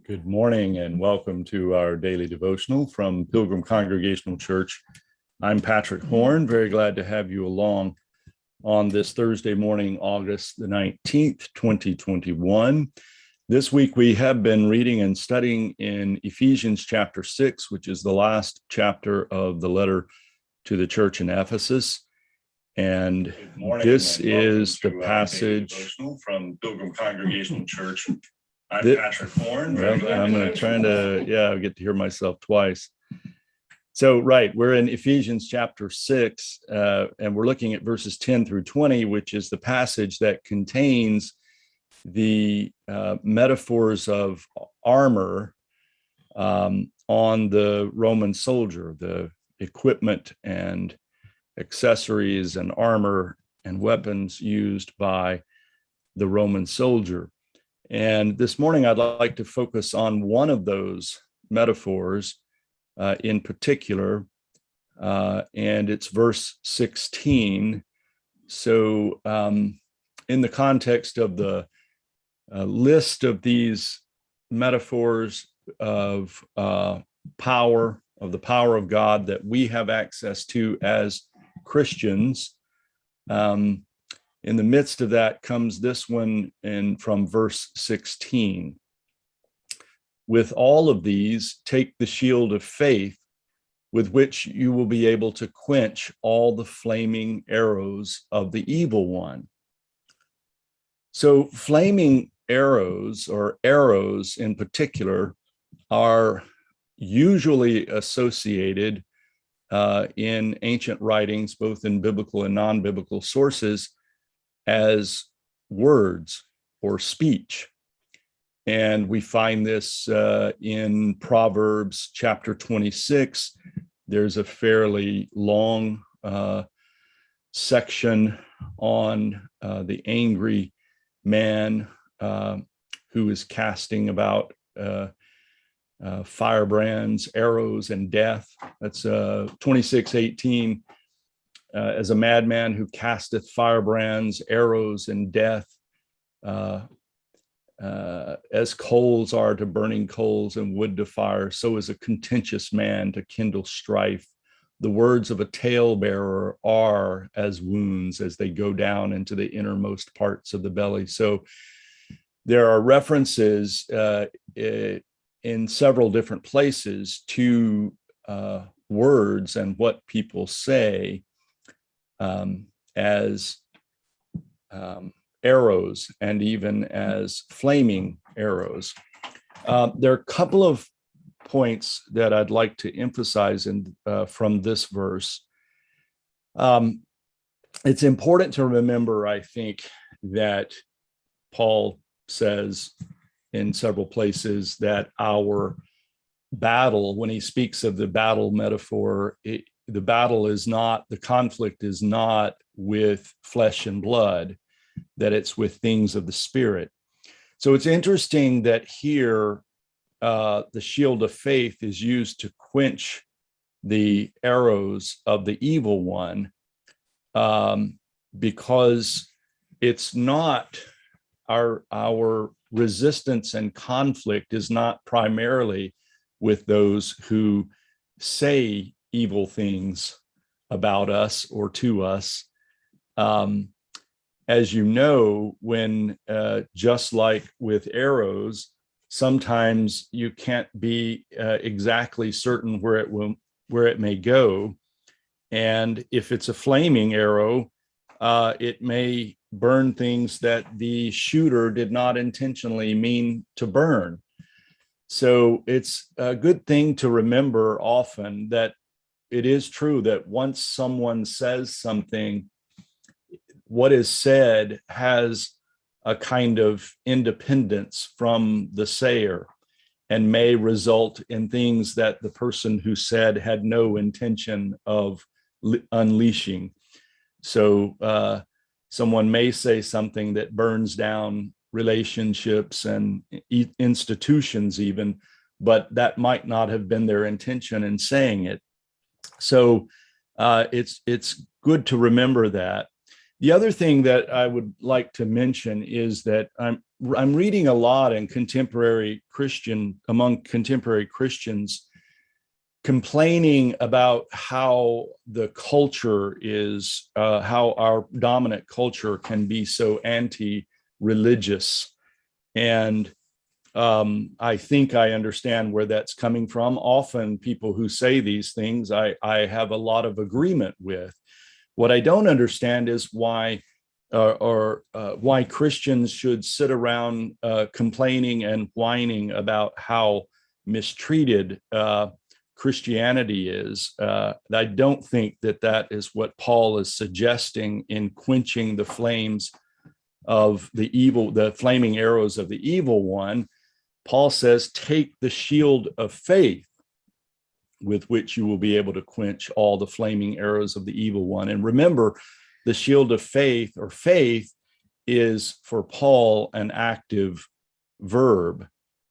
Good morning and welcome to our daily devotional from Pilgrim Congregational Church. I'm Patrick Horn, very glad to have you along on this Thursday morning, August the 19th, 2021. This week we have been reading and studying in Ephesians chapter 6, which is the last chapter of the letter to the church in Ephesus. And this is the passage from Pilgrim Congregational Church. I'm Patrick Horn. I'm going to get to hear myself twice. So, we're in Ephesians chapter 6, and we're looking at verses 10 through 20, which is the passage that contains the metaphors of armor on the Roman soldier, the equipment and accessories and armor and weapons used by the Roman soldier. And this morning, I'd like to focus on one of those metaphors in particular, and it's verse 16. So in the context of the list of these metaphors of power, of the power of God that we have access to as Christians, in the midst of that comes this one from verse 16. With all of these, take the shield of faith, with which you will be able to quench all the flaming arrows of the evil one. So flaming arrows, or arrows in particular, are usually associated in ancient writings, both in biblical and non-biblical sources, as words or speech. And we find this in Proverbs chapter 26. There's a fairly long section on the angry man who is casting about firebrands, arrows, and death. That's 26:18. As a madman who casteth firebrands, arrows, and death, as coals are to burning coals and wood to fire, so is a contentious man to kindle strife. The words of a talebearer are as wounds as they go down into the innermost parts of the belly. So there are references in several different places to words and what people say as arrows and even as flaming arrows. There are a couple of points that I'd like to emphasize from this verse. It's important to remember, I think, that Paul says in several places that our battle, when he speaks of the battle metaphor, the battle is not, the conflict is not with flesh and blood, that it's with things of the spirit. So it's interesting that here the shield of faith is used to quench the arrows of the evil one, because it's not our resistance and conflict is not primarily with those who say evil things about us or to us. As you know, when just like with arrows, sometimes you can't be exactly certain where it may go. And if it's a flaming arrow, it may burn things that the shooter did not intentionally mean to burn. So it's a good thing to remember often that it is true that once someone says something, what is said has a kind of independence from the sayer and may result in things that the person who said had no intention of unleashing. So someone may say something that burns down relationships and institutions even, but that might not have been their intention in saying it. So it's good to remember that. The other thing that I would like to mention is that I'm reading a lot in among contemporary Christians complaining about how the culture is, how our dominant culture can be so anti-religious. And I think I understand where that's coming from. Often people who say these things, I have a lot of agreement with. What I don't understand is why why Christians should sit around complaining and whining about how mistreated Christianity is. I don't think that that is what Paul is suggesting in quenching the flames of the flaming arrows of the evil one. Paul says, take the shield of faith with which you will be able to quench all the flaming arrows of the evil one. And remember, the shield of faith, or faith, is for Paul an active verb.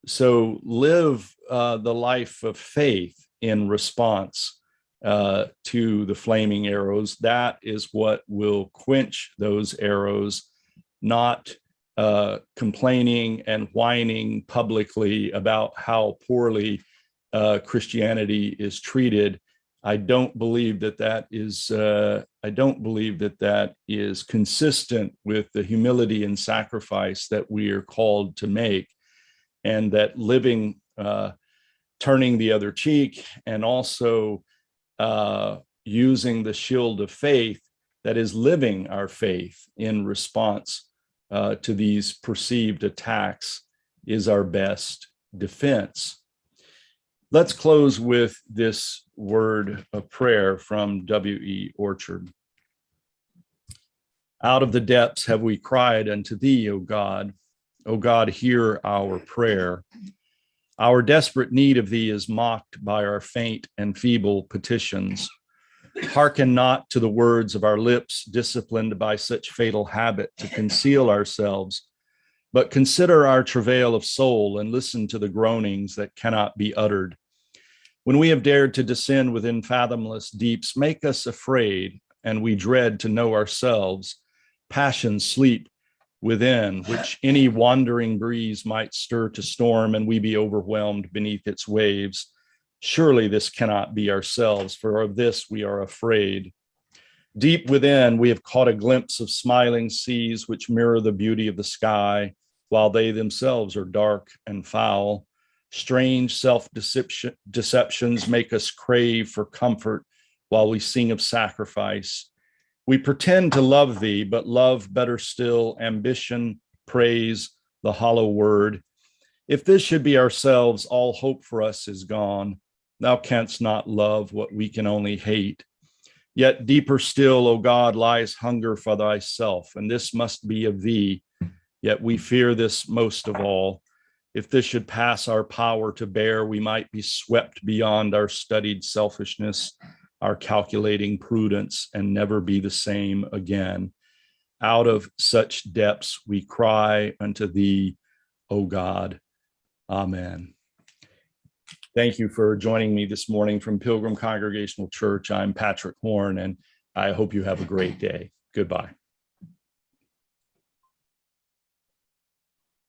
So live the life of faith in response to the flaming arrows. That is what will quench those arrows, not complaining and whining publicly about how poorly Christianity is treated. I don't believe that that is consistent with the humility and sacrifice that we are called to make, and that living, turning the other cheek, and also using the shield of faith, that is living our faith in response to these perceived attacks, is our best defense. Let's close with this word of prayer from W.E. Orchard. Out of the depths have we cried unto thee, O God. O God, hear our prayer. Our desperate need of thee is mocked by our faint and feeble petitions. Hearken not to the words of our lips, disciplined by such fatal habit to conceal ourselves, but consider our travail of soul and listen to the groanings that cannot be uttered. When we have dared to descend within fathomless deeps, make us afraid, and we dread to know ourselves. Passions sleep within, which any wandering breeze might stir to storm, and we be overwhelmed beneath its waves. Surely this cannot be ourselves, for of this we are afraid. Deep within, we have caught a glimpse of smiling seas which mirror the beauty of the sky, while they themselves are dark and foul. Strange self-deceptions make us crave for comfort while we sing of sacrifice. We pretend to love thee, but love better still, ambition, praise, the hollow word. If this should be ourselves, all hope for us is gone. Thou canst not love what we can only hate. Yet deeper still, O God, lies hunger for thyself, and this must be of thee. Yet we fear this most of all. If this should pass our power to bear, we might be swept beyond our studied selfishness, our calculating prudence, and never be the same again. Out of such depths we cry unto thee, O God. Amen. Thank you for joining me this morning from Pilgrim Congregational Church. I'm Patrick Horn, and I hope you have a great day. Goodbye.